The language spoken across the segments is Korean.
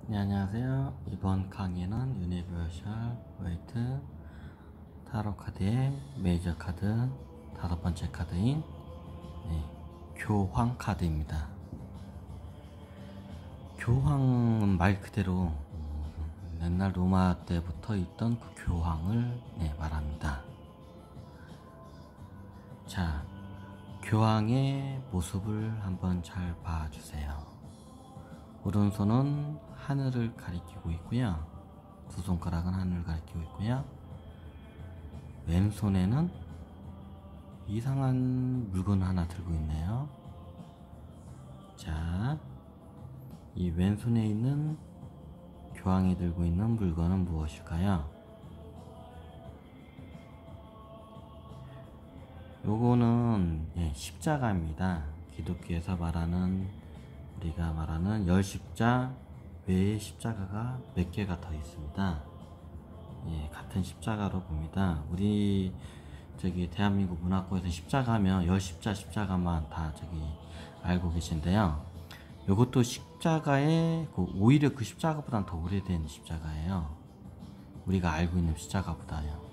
네, 안녕하세요. 이번 강의는 유니버셜 웨이트 타로 카드의 메이저 카드 다섯 번째 카드인 교황 카드입니다. 교황은 말 그대로 옛날 로마 때부터 있던 그 교황을 말합니다. 자, 교황의 모습을 한번 잘 봐주세요. 오른손은 하늘을 가리키고 있고요. 두 손가락은 하늘을 가리키고 있고요. 왼손에는 이상한 물건 하나 들고 있네요. 자, 이 왼손에 있는 교황이 들고 있는 물건은 무엇일까요? 요거는 십자가입니다. 기독교에서 말하는, 우리가 말하는 열십자 외에 십자가가 몇 개가 더 있습니다. 같은 십자가로 봅니다. 우리 대한민국 문화권에서 십자가 하면 십자가만 다 알고 계신데요. 이것도 십자가에 오히려 그 십자가보다는 더 오래된 십자가예요. 우리가 알고 있는 십자가보다요.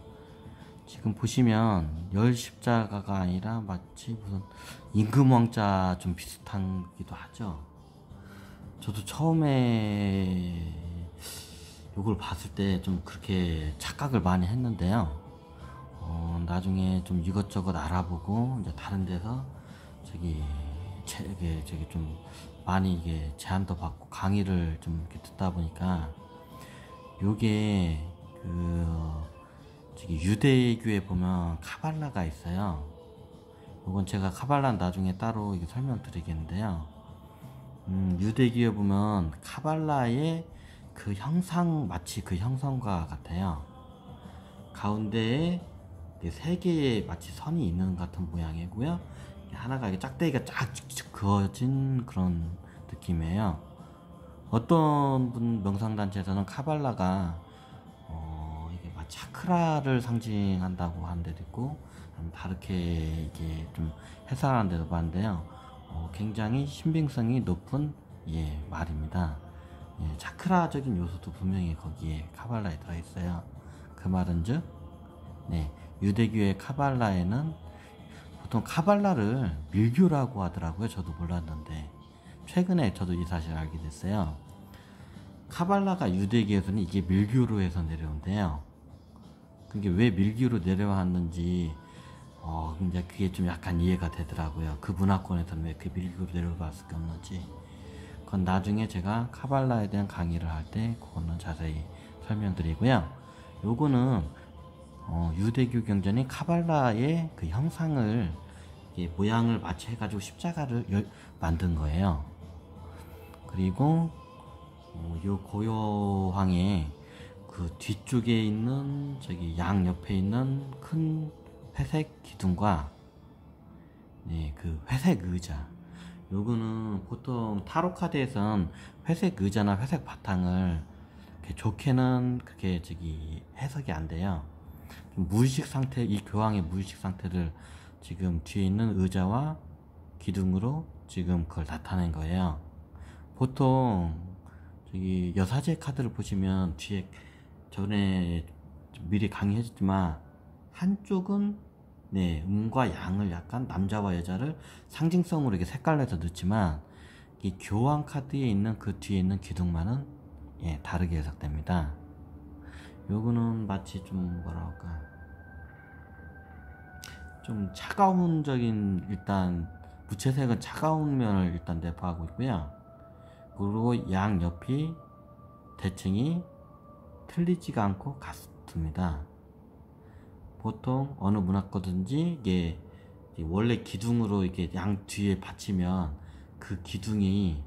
지금 보시면 십자가가 아니라 마치 무슨 임금왕자 좀 비슷하기도 하죠. 저도 처음에 이걸 봤을 때 좀 그렇게 착각을 많이 했는데요. 나중에 좀 이것저것 알아보고 이제 다른 데서 좀 많이 이게 제안도 받고 강의를 좀 이렇게 듣다 보니까 요게 유대교에 보면 카발라가 있어요. 이건 제가 카발라 나중에 따로 설명드리겠는데요. 유대교에 보면 카발라의 그 형상, 마치 그 형상과 같아요. 가운데에 세 개의 마치 선이 있는 같은 모양이고요. 하나가 짝대기가 쫙 그어진 그런 느낌이에요. 어떤 분 명상단체에서는 카발라가 이게 차크라를 상징한다고 하는 데도 있고, 다르게 이게 좀 해석하는 데도 많은데요. 굉장히 신빙성이 높은 말입니다. 차크라적인 요소도 분명히 거기에 카발라에 들어있어요. 그 말은즉 유대교의 카발라에는 보통 카발라를 밀교라고 하더라고요. 저도 몰랐는데 최근에 저도 이 사실을 알게 됐어요. 카발라가 유대교에서는 이게 밀교로 해서 내려온대요. 그게 왜 밀교로 내려왔는지 이제 그게 좀 약간 이해가 되더라고요. 그 문화권에서는 왜 그 밀교로 내려갈 수밖에 없는지. 그건 나중에 제가 카발라에 대한 강의를 할 때 그거는 자세히 설명드리고요. 요거는 유대교 경전인 카발라의 그 형상을 모양을 마치 해가지고 십자가를 만든 거예요. 그리고 요 고요황의 그 뒤쪽에 있는 양 옆에 있는 큰 회색 기둥과 그 회색 의자, 요거는 보통 타로 카드에선 회색 의자나 회색 바탕을 좋게는 그렇게 해석이 안 돼요. 무의식 상태, 이 교황의 무의식 상태를 지금 뒤에 있는 의자와 기둥으로 지금 그걸 나타낸 거예요. 보통 여사제 카드를 보시면 뒤에 전에 미리 강의했지만 한쪽은 음과 양을 약간 남자와 여자를 상징성으로 이렇게 색깔로 해서 넣지만 이 교황 카드에 있는 그 뒤에 있는 기둥만은 다르게 해석됩니다. 요거는 마치 좀 뭐랄까 좀 차가운적인, 일단 무채색은 차가운 면을 일단 내포하고 있고요. 그리고 양 옆이 대칭이 틀리지가 않고 같습니다. 보통 어느 문화거든지 이게 원래 기둥으로 이렇게 양 뒤에 받치면 그 기둥이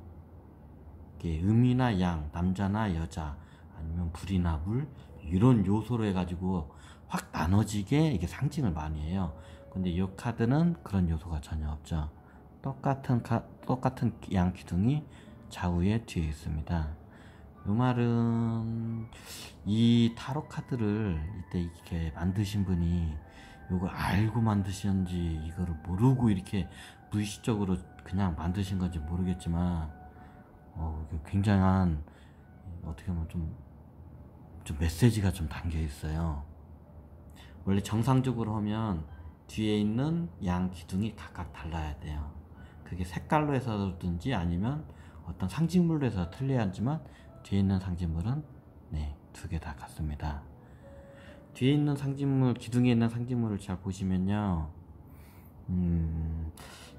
음이나 양, 남자나 여자, 아니면 불이나 물, 이런 요소로 해가지고 확 나눠지게 이게 상징을 많이 해요. 근데 이 카드는 그런 요소가 전혀 없죠. 똑같은 양 기둥이 좌우에 뒤에 있습니다. 이 말은 이 타로 카드를 이때 이렇게 만드신 분이 이걸 알고 만드셨는지 이거를 모르고 이렇게 무의식적으로 그냥 만드신 건지 모르겠지만 굉장한 어떻게 보면 좀 메시지가 좀 담겨 있어요. 원래 정상적으로 하면 뒤에 있는 양 기둥이 각각 달라야 돼요. 그게 색깔로 해서든지 아니면 어떤 상징물로 해서 틀려야 하지만 뒤에 있는 상징물은 네, 두 개 다 같습니다. 뒤에 있는 상징물, 기둥에 있는 상징물을 잘 보시면요,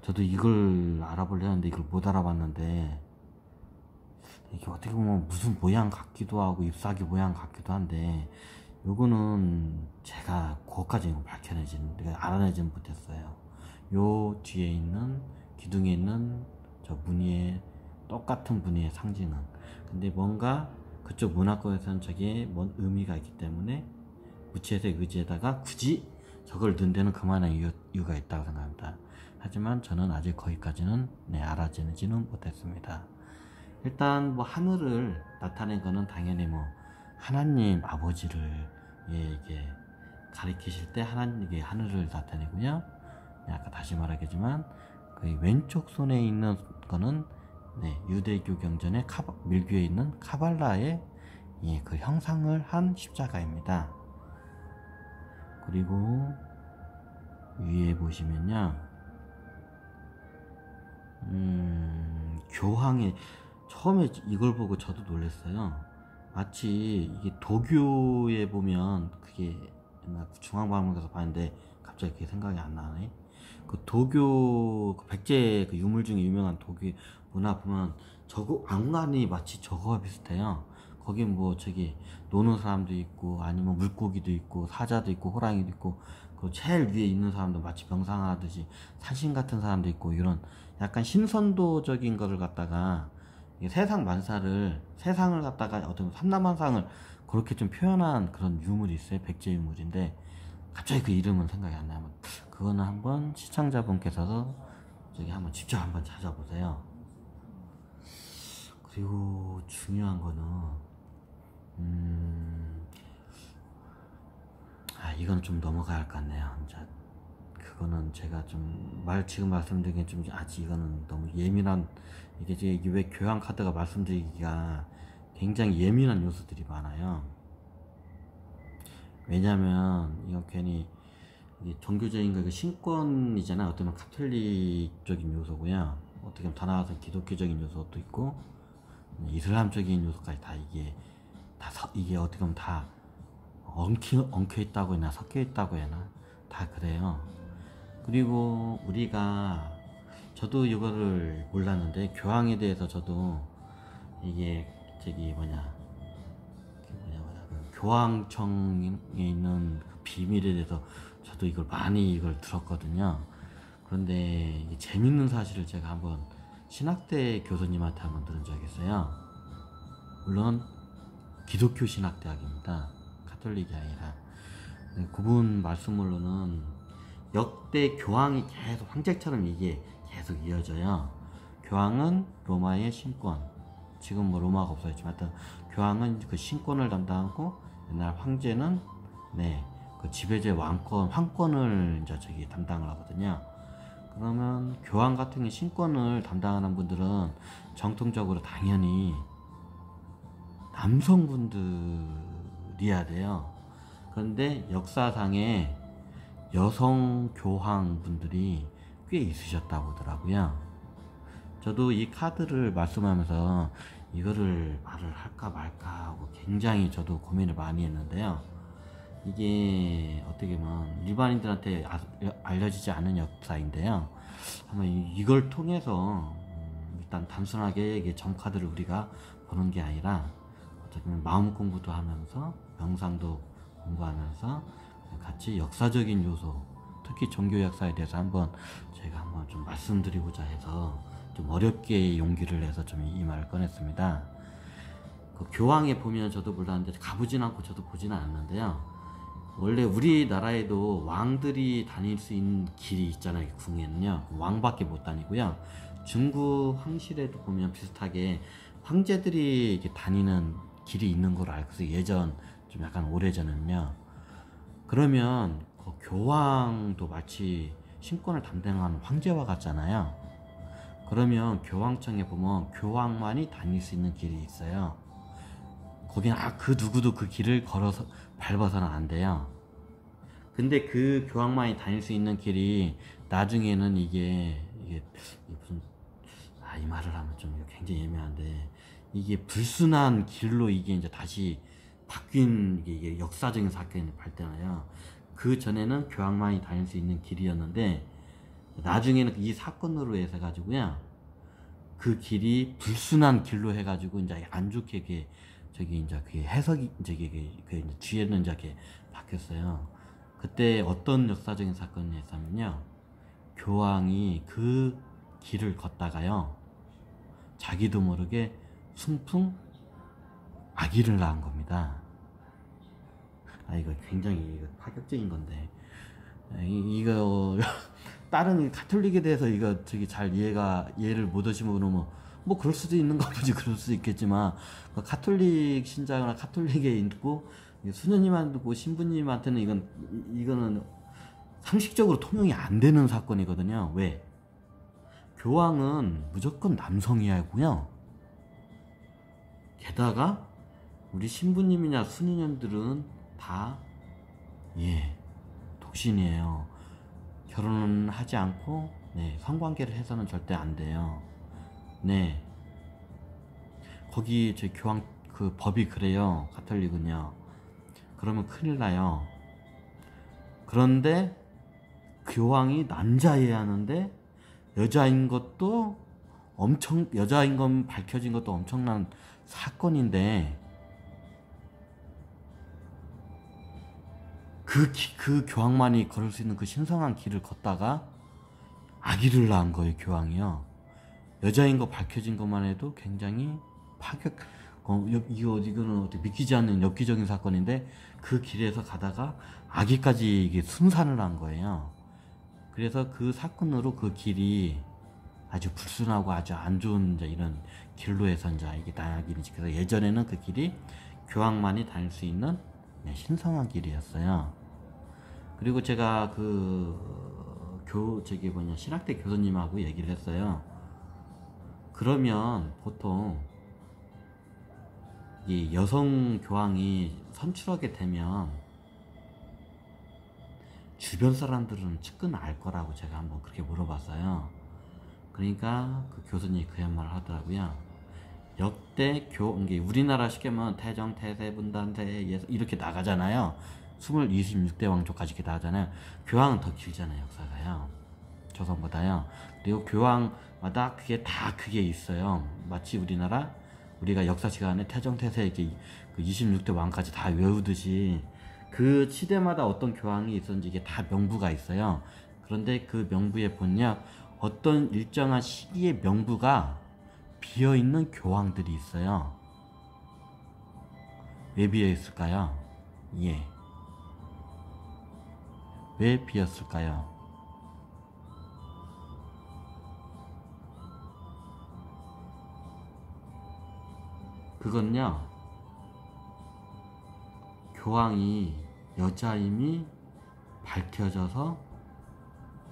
저도 이걸 알아보려 하는데 이걸 못 알아봤는데, 이게 어떻게 보면 무슨 모양 같기도 하고 잎사귀 모양 같기도 한데, 요거는 제가 그것까지는 알아내지는 못했어요. 요 뒤에 있는 기둥에 있는 저 무늬의 똑같은 무늬의 상징은, 근데 뭔가 그쪽 문화권에서는 저게 뭔 의미가 있기 때문에 무채색 의지에다가 굳이 저걸 넣은 데는 그만한 이유가 있다고 생각합니다. 하지만 저는 아직 거기까지는 알아지지는 못했습니다. 일단 뭐 하늘을 나타낸 거는 당연히 뭐 하나님 아버지를 이게 가리키실 때 하나님께 하늘을 나타내고요. 아까 다시 말하겠지만 그 왼쪽 손에 있는 거는 유대교 경전의 밀교에 있는 카발라의 그 형상을 한 십자가입니다. 그리고 위에 보시면요, 교황이 처음에 이걸 보고 저도 놀랐어요. 마치 이게 도교에 보면 그게 중앙박물관에서 봤는데 갑자기 그게 생각이 안 나네. 그 도교 그 백제 그 유물 중에 유명한 도교 문화 보면 저거 왕관이 마치 저거와 비슷해요. 거기 뭐 저기 노는 사람도 있고 아니면 물고기도 있고 사자도 있고 호랑이도 있고 그 제일 위에 있는 사람도 마치 명상하듯이 산신 같은 사람도 있고 이런 약간 신선도적인 거를 갖다가 세상을 갖다가 어떤 삼라만상을 그렇게 좀 표현한 그런 유물이 있어요. 백제 유물인데 갑자기 그 이름은 생각이 안 나요. 그거는 한번 시청자분께서도 저기 한번 직접 한번 찾아보세요. 그리고 중요한 거는 이건 좀 넘어가야 할 것 같네요. 그거는 제가 지금 말씀드리기엔 좀 아직 이거는 너무 예민한, 이게 왜 교황 카드가 말씀드리기가 굉장히 예민한 요소들이 많아요. 왜냐면 이건 괜히 이게 종교적인 거, 신권이잖아요. 어떻게 보면 카톨릭적인 요소고요. 어떻게 보면 더 나아가서 기독교적인 요소도 있고 이슬람적인 요소까지 다 이게 어떻게 보면 다 엉켜 있다고 해나 섞여 있다고 해나 다 그래요. 그리고 저도 이거를 몰랐는데 교황에 대해서 저도 이게 교황청에 있는 그 비밀에 대해서 저도 이걸 들었거든요. 그런데 재밌는 사실을 제가 한번 신학대 교수님한테 한번 들은 적이 있어요. 물론 기독교 신학대학입니다. 카톨릭이 아니라. 그분 말씀으로는 역대 교황이 계속 황제처럼 이게 계속 이어져요. 교황은 로마의 신권, 지금 뭐 로마가 없어졌지만 하여튼 교황은 그 신권을 담당하고 옛날 황제는 그 지배제 황권을 이제 담당을 하거든요. 그러면 교황 같은 게 신권을 담당하는 분들은 정통적으로 당연히 남성분들이어야 돼요. 그런데 역사상에 여성 교황분들이 꽤 있으셨다고 하더라고요. 저도 이 카드를 말씀하면서 이거를 말을 할까 말까 하고 굉장히 저도 고민을 많이 했는데요. 이게 어떻게 보면 일반인들한테 알려지지 않은 역사인데요. 한번 이걸 통해서 일단 단순하게 이게 점카드를 우리가 보는 게 아니라 어떻게 보면 마음 공부도 하면서 명상도 공부하면서 같이 역사적인 요소, 특히 종교 역사에 대해서 제가 한번 좀 말씀드리고자 해서 좀 어렵게 용기를 내서 좀 이 말을 꺼냈습니다. 그 교황에 보면 저도 몰랐는데 가보진 않고 저도 보지는 않았는데요. 원래 우리나라에도 왕들이 다닐 수 있는 길이 있잖아요. 궁에는요. 왕밖에 못 다니고요. 중국 황실에도 보면 비슷하게 황제들이 이렇게 다니는 길이 있는 걸로 알고 있어요. 예전 좀 약간 오래전은요. 그러면 그 교황도 마치 신권을 담당하는 황제와 같잖아요. 그러면 교황청에 보면 교황만이 다닐 수 있는 길이 있어요. 거기는 그 누구도 그 길을 걸어서 밟아서는 안 돼요. 근데 그 교황만이 다닐 수 있는 길이 나중에는 이게 무슨 이 말을 하면 좀 굉장히 애매한데, 이게 불순한 길로 이게 이제 다시 바뀐 이게 역사적인 사건이 발생해요. 그 전에는 교황만이 다닐 수 있는 길이었는데, 나중에는 이 사건으로 해서 가지고요, 그 길이 불순한 길로 해가지고 이제 안 좋게 저기 이제 그 해석이 이제 이제 뒤에는 이제 이렇게 바뀌었어요. 그때 어떤 역사적인 사건이 있었냐면요, 교황이 그 길을 걷다가요, 자기도 모르게 순풍 아기를 낳은 겁니다. 이거 굉장히 파격적인 건데, 이거 다른 가톨릭에 대해서 이거 잘 이해를 못 하시면 그러면 뭐 그럴 수도 있는가 보지, 그럴 수도 있겠지만, 가톨릭 신자나 가톨릭에 있고 수녀님한테 신부님한테는 이거는 상식적으로 통용이 안 되는 사건이거든요. 왜? 교황은 무조건 남성이어야 하고요, 게다가 우리 신부님이나 수녀님들은 다 독신이에요. 결혼은 하지 않고 성관계를 해서는 절대 안 돼요. 거기 저희 교황 그 법이 그래요. 가톨릭은요. 그러면 큰일 나요. 그런데 교황이 남자여야 하는데 여자인 건 밝혀진 것도 엄청난 사건인데, 그 교황만이 걸을 수 있는 그 신성한 길을 걷다가 아기를 낳은 거예요, 교황이요. 여자인 거 밝혀진 것만 해도 굉장히 이거는 어떻게 믿기지 않는 엽기적인 사건인데, 그 길에서 가다가 아기까지 이게 순산을 한 거예요. 그래서 그 사건으로 그 길이 아주 불순하고 아주 안 좋은 이제 이런 길로 해서 이제 이게 나아기지. 그래서 예전에는 그 길이 교황만이 다닐 수 있는 신성한 길이었어요. 그리고 제가 신학대 교수님하고 얘기를 했어요. 그러면 보통 이 여성 교황이 선출하게 되면 주변 사람들은 측근 알 거라고 제가 한번 그렇게 물어봤어요. 그러니까 그 교수님이 그런 말을 하더라고요. 역대 이게 우리나라 쉽게 말하면 태정, 태세, 분단세 이렇게 나가잖아요. 26대 왕조까지 이렇게 나가잖아요. 교황은 더 길잖아요, 역사가요. 조선보다요. 그리고 교황마다 그게 있어요. 마치 우리가 역사 시간에 태정, 태세 이렇게 그 26대 왕까지 다 외우듯이 그 시대마다 어떤 교황이 있었는지 이게 다 명부가 있어요. 그런데 그 명부에 보면 어떤 일정한 시기의 명부가 비어있는 교황들이 있어요. 왜 비어있을까요? 왜 비었을까요? 그건요, 교황이 여자임이 밝혀져서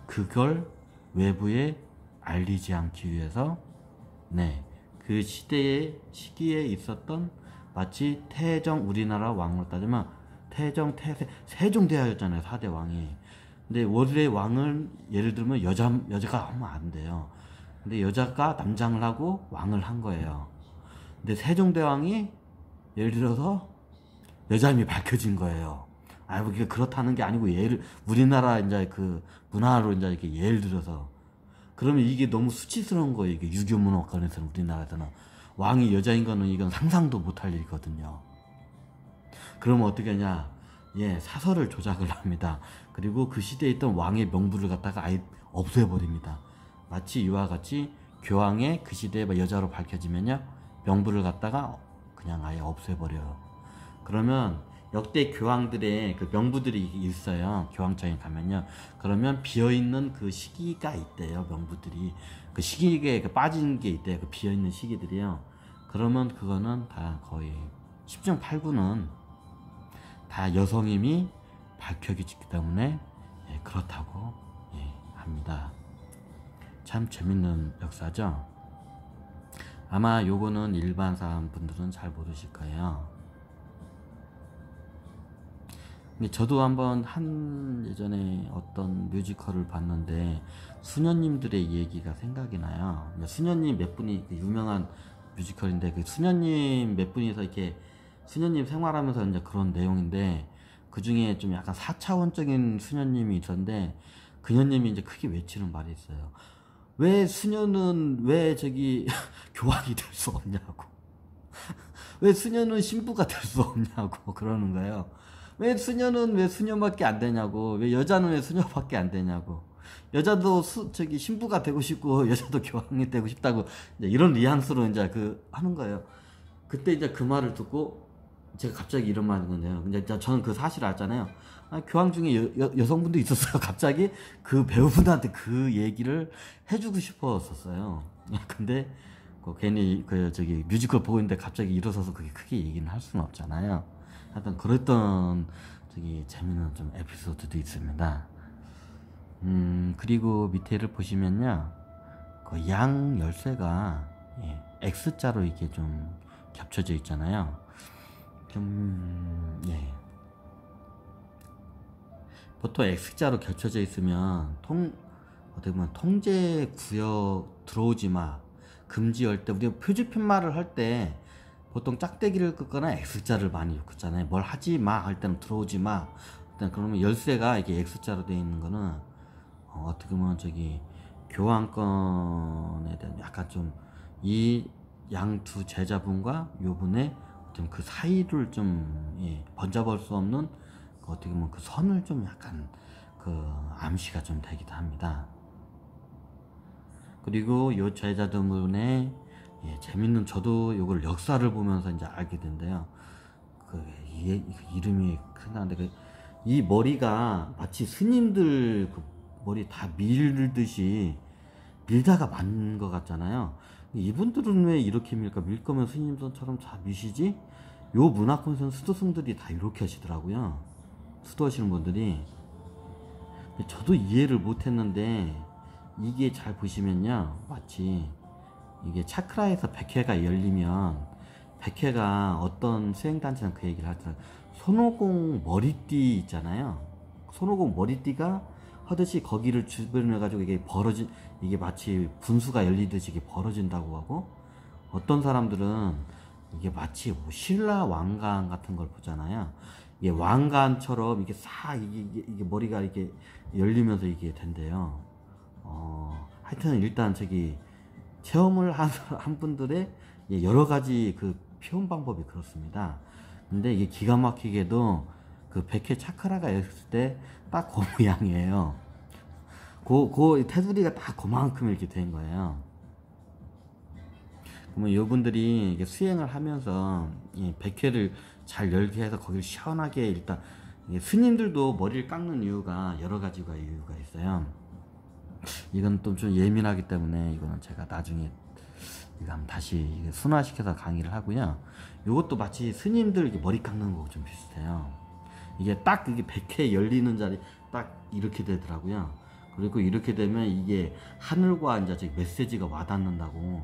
그걸 외부에 알리지 않기 위해서 그 시기에 있었던, 마치 우리나라 왕으로 따지면 태정, 태세, 세종대왕이었잖아요, 4대 왕이. 근데 원래 왕을 예를 들면 여자가 하면 안 돼요. 근데 여자가 남장을 하고 왕을 한 거예요. 근데 세종대왕이 예를 들어서 여자임이 밝혀진 거예요. 그게 그렇다는 게 아니고, 우리나라 이제 그 문화로 이제 이렇게 예를 들어서, 그러면 이게 너무 수치스러운 거예요. 이게 유교 문화권에서는, 우리나라에서는 왕이 여자인 거는 이건 상상도 못할 일이거든요. 그러면 어떻게 하냐? 사설을 조작을 합니다. 그리고 그 시대에 있던 왕의 명부를 갖다가 아예 없애버립니다. 마치 이와 같이 교황의 그 시대에 여자로 밝혀지면요, 명부를 갖다가 그냥 아예 없애버려요. 그러면 역대 교황들의 그 명부들이 있어요. 교황청에 가면요. 그러면 비어있는 그 시기가 있대요, 명부들이. 그 시기에 빠진 게 있대요, 그 비어있는 시기들이요. 그러면 그거는 다 거의 10중 8구는 다 여성임이 밝혀지기 때문에 그렇다고 합니다. 참 재밌는 역사죠. 아마 요거는 일반 사람 분들은 잘 모르실 거예요. 근데 저도 한번 예전에 어떤 뮤지컬을 봤는데 수녀님들의 얘기가 생각이 나요. 수녀님 몇 분이 그 유명한 뮤지컬인데 그 수녀님 몇 분이서 이렇게 수녀님 생활하면서 이제 그런 내용인데 그 중에 좀 약간 4차원적인 수녀님이 있었는데 그녀님이 이제 크게 외치는 말이 있어요. 왜 수녀는 왜 저기 교황이 될 수 없냐고. 왜 수녀는 신부가 될 수 없냐고 그러는 거예요. 왜 수녀는 왜 수녀밖에 안 되냐고. 왜 여자는 왜 수녀밖에 안 되냐고. 여자도 저기 신부가 되고 싶고 여자도 교황이 되고 싶다고 이제 이런 뉘앙스로 이제 그 하는 거예요. 그때 이제 그 말을 듣고 제가 갑자기 이런 말인 건데요. 근데 저는 그 사실을 알잖아요. 아, 교황 중에 여성분도 있었어요. 갑자기 그 배우분한테 그 얘기를 해주고 싶었었어요. 근데 괜히 그 저기 뮤지컬 보고 있는데 갑자기 일어서서 그게 크게 얘기는 할 수는 없잖아요. 하여튼 그랬던 저기 재밌는 좀 에피소드도 있습니다. 그리고 밑에를 보시면요. 그 양 열쇠가 X자로 이렇게 좀 겹쳐져 있잖아요. 보통 X자로 겹쳐져 있으면 어떻게 보면 통제 구역 들어오지 마, 금지할 때 우리가 표지편 말을 할 때 보통 짝대기를 긋거나 X자를 많이 긋잖아요. 뭘 하지 마 할 때는 들어오지 마. 일단 그러면 열쇠가 이게 X자로 되어 있는 거는 어떻게 보면 저기 교환권에 대한 약간 좀 이 양 두 제자분과 요분의 좀 그 사이를 좀 번잡을 수 없는 어떻게 보면 그 선을 좀 약간 그 암시가 좀 되기도 합니다. 그리고 요 제자들분의 재밌는 저도 이걸 역사를 보면서 이제 알게 된대요. 그 이름이 생각나는데 이 머리가 마치 스님들 그 머리 다 밀듯이 밀다가 만 것 같잖아요. 이분들은 왜 이렇게 밀까? 밀 거면 스님들처럼 다 미시지? 요 문화콘선 수도승들이 다 이렇게 하시더라고요. 수도하시는 분들이. 저도 이해를 못했는데 이게 잘 보시면요, 마치 이게 차크라에서 100회가 열리면 100회가 어떤 수행단체는 그 얘기를 하더라고요. 손오공 머리띠 있잖아요. 손오공 머리띠가 하듯이 거기를 주변을 해가지고 이게 마치 분수가 열리듯이 이게 벌어진다고 하고, 어떤 사람들은 이게 마치 뭐 신라 왕관 같은 걸 보잖아요. 이게 왕관처럼 이게 이게 머리가 이렇게 열리면서 이게 된대요. 하여튼 일단 저기 체험을 한 분들의 여러 가지 그 표현 방법이 그렇습니다. 근데 이게 기가 막히게도 그 백회 차크라가 있을 때 딱 그 모양이에요. 그 테두리가 딱 그만큼 이렇게 된 거예요. 그러면 이분들이 이게 수행을 하면서 이 백회를 잘 열게 해서 거기를 시원하게 일단 스님들도 머리를 깎는 이유가 여러 가지가 이유가 있어요. 이건 또 좀 예민하기 때문에 이거는 제가 나중에 이거 한번 다시 순화시켜서 강의를 하고요. 이것도 마치 스님들 머리 깎는 거 좀 비슷해요. 이게 딱 이게 100회 열리는 자리 딱 이렇게 되더라고요. 그리고 이렇게 되면 이게 하늘과 이제 메시지가 와닿는다고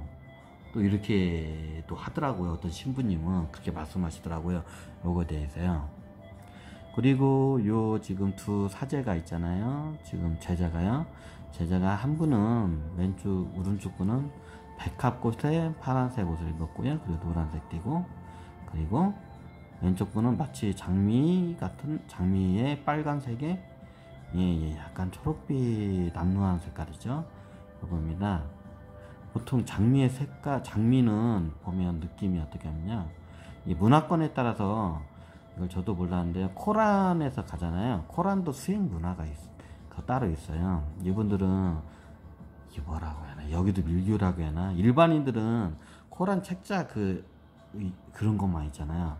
또 이렇게 또 하더라고요. 어떤 신부님은 그렇게 말씀하시더라고요. 요거에 대해서요. 그리고 요 지금 두 사제가 있잖아요. 지금 제자가 한 분은 왼쪽 오른쪽 분은 백합꽃에 파란색 옷을 입었고요. 그리고 노란색 띠고, 그리고 왼쪽 분은 마치 장미의 빨간색에 약간 초록빛 남루한 색깔이죠. 이겁니다. 보통 장미는 보면 느낌이 어떻게 하면요, 이 문화권에 따라서 이걸 저도 몰랐는데요, 코란에서 가잖아요. 코란도 수행 문화가 따로 있어요. 이분들은 이게 뭐라고 해야 여기도 밀교라고 해야 하나, 일반인들은 코란 책자 그런 것만 있잖아요.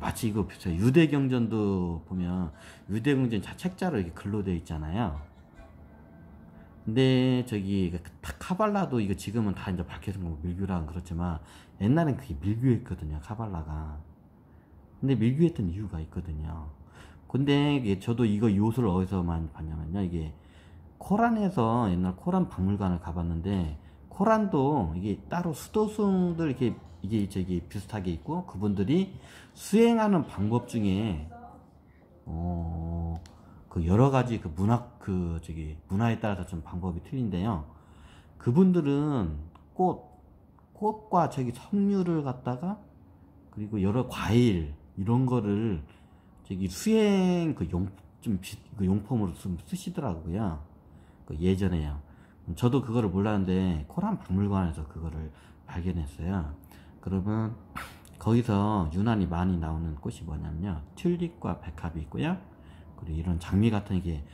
마치 이거 비슷해요. 유대경전도 보면 유대경전 책자로 이렇게 글로 되어 있잖아요. 근데 저기 카발라도 이거 지금은 다 이제 밝혀진 거 밀교라는 그렇지만 옛날엔 그게 밀교했거든요, 카발라가. 근데 밀교했던 이유가 있거든요. 근데 저도 이거 요소를 어디서 많이 봤냐면요, 이게 코란에서 옛날 코란 박물관을 가봤는데, 코란도 이게 따로 수도승들 이게 저기 비슷하게 있고, 그분들이 수행하는 방법 중에 그 여러 가지 그 문학 그 저기 문화에 따라서 좀 방법이 틀린데요. 그분들은 꽃과 저기 석류를 갖다가 그리고 여러 과일 이런 거를 저기 수행 그 용품으로 좀 쓰시더라고요. 그 예전에요. 저도 그거를 몰랐는데 코란 박물관에서 그거를 발견했어요. 그러면 거기서 유난히 많이 나오는 꽃이 뭐냐면요, 튤립과 백합이 있고요. 그리고 이런 장미 같은 이게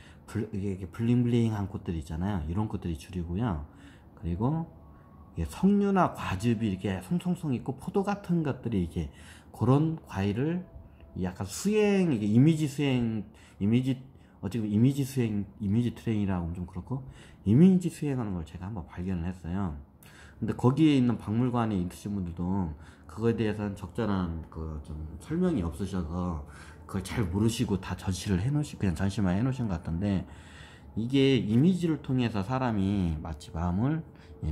블링블링한 꽃들이 있잖아요. 이런 꽃들이 주류고요. 그리고 이게 석류나 과즙이 이렇게 송송송 있고 포도 같은 것들이 이게 그런 과일을 약간 수행, 이게 이미지 수행, 어쨌든 이미지 트레이닝이라고 하면 좀 그렇고, 이미지 수행하는 걸 제가 한번 발견을 했어요. 근데 거기에 있는 박물관에 있으신 분들도 그거에 대해서는 적절한 그 좀 설명이 없으셔서 그걸 잘 모르시고 다 전시를 그냥 전시만 해놓으신 것 같던데, 이게 이미지를 통해서 사람이 마치 마음을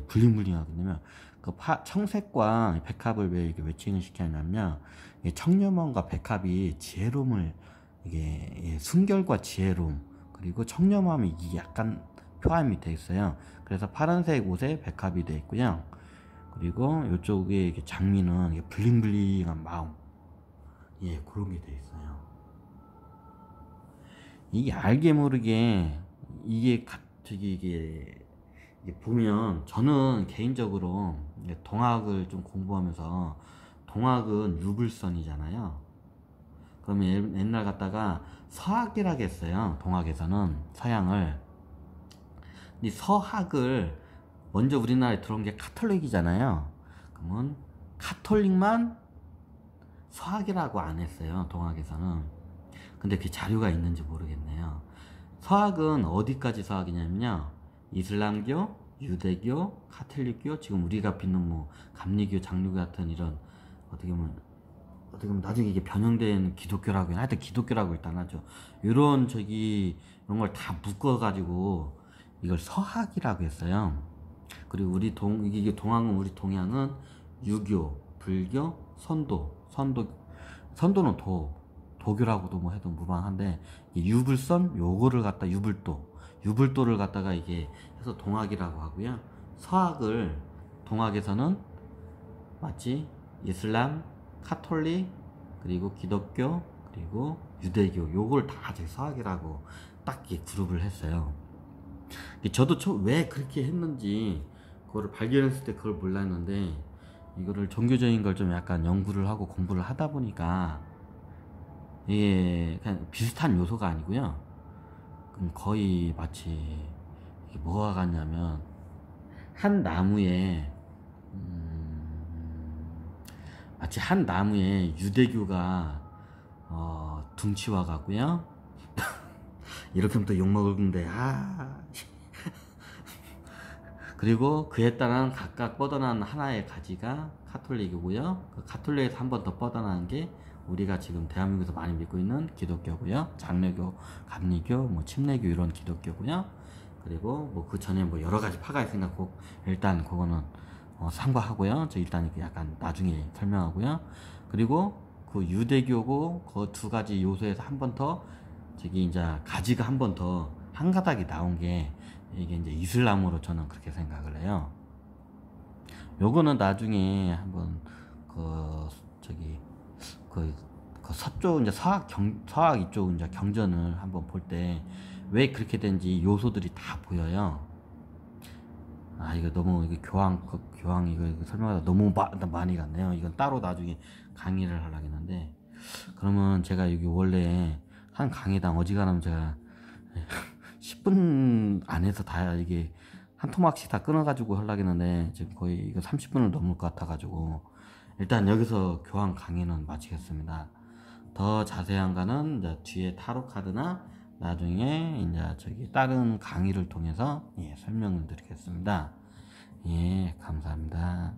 블링블링하게 되면 그 청색과 백합을 왜 이렇게 매칭을 시켰냐면, 청렴함과 백합이 지혜로움을, 이게 순결과 지혜로움, 그리고 청렴함이 이게 약간 표함이 되어 있어요. 그래서 파란색 옷에 백합이 되어 있고요. 그리고 이쪽에 장미는 이게 블링블링한 마음, 그런 게 되어 있어요. 이게 알게 모르게 이게 보면, 저는 개인적으로 동학을 좀 공부하면서, 동학은 유불선이잖아요. 그러면 옛날 갖다가 서학이라고 했어요. 동학에서는 서양을. 이 서학을 먼저 우리나라에 들어온 게 카톨릭이잖아요. 그러면 카톨릭만 서학이라고 안 했어요, 동학에서는. 근데 그 자료가 있는지 모르겠네요. 서학은 어디까지 서학이냐면요, 이슬람교, 유대교, 카톨릭교, 지금 우리가 믿는 뭐 감리교, 장로교 같은 이런, 어떻게 보면 나중에 이게 변형된 기독교라고 해요. 하여튼 기독교라고 일단 하죠. 이런 걸 다 묶어가지고 이걸 서학이라고 했어요. 그리고 이게 동양은, 우리 동양은 유교, 불교, 선도는 도교라고도 뭐 해도 무방한데, 유불선, 요거를 갖다 유불도를 갖다가 이게 해서 동학이라고 하고요. 서학을 동학에서는 마치 이슬람, 카톨릭, 그리고 기독교, 그리고 유대교, 요걸 다 서학이라고 딱 이렇게 그룹을 했어요. 저도 왜 그렇게 했는지 그거를 발견했을 때 그걸 몰랐는데, 이거를 종교적인 걸 좀 약간 연구를 하고 공부를 하다 보니까 이게 그냥 비슷한 요소가 아니고요. 거의 마치 이게 뭐가 같냐면, 한 나무에 마치 한 나무에 유대교가 둥치와 같고요. 이렇게 하면 또 욕먹는데, 그리고 그에 따른 각각 뻗어난 하나의 가지가 카톨릭이고요. 그 카톨릭에서 한 번 더 뻗어나는 게 우리가 지금 대한민국에서 많이 믿고 있는 기독교고요. 장로교, 감리교, 뭐 침례교, 이런 기독교고요. 그리고 뭐 그 전에 뭐 여러 가지 파가 있으니까 일단 그거는 삼가하고요. 저 일단 이렇게 약간 나중에 설명하고요. 그리고 그 유대교고 그 두 가지 요소에서 한 번 더 이제 가지가 한 번 더 한 가닥이 나온 게 이게 이제 이슬람으로 저는 그렇게 생각을 해요. 요거는 나중에 한번 서쪽 이제 서학 이쪽 이제 경전을 한번 볼 때 왜 그렇게 된지 요소들이 다 보여요. 이거 너무 교황 이거 설명하다 너무 많이 갔네요. 이건 따로 나중에 강의를 하려고 했는데, 그러면 제가 여기 원래 한 강의당 어지간하면 제가 10분 안에서 다 이게 한 토막씩 다 끊어가지고 하려고 했는데, 지금 거의 이거 30분을 넘을 것 같아가지고 일단 여기서 교황 강의는 마치겠습니다. 더 자세한 거는 이제 뒤에 타로 카드나 나중에 이제 다른 강의를 통해서 설명을 드리겠습니다. 감사합니다.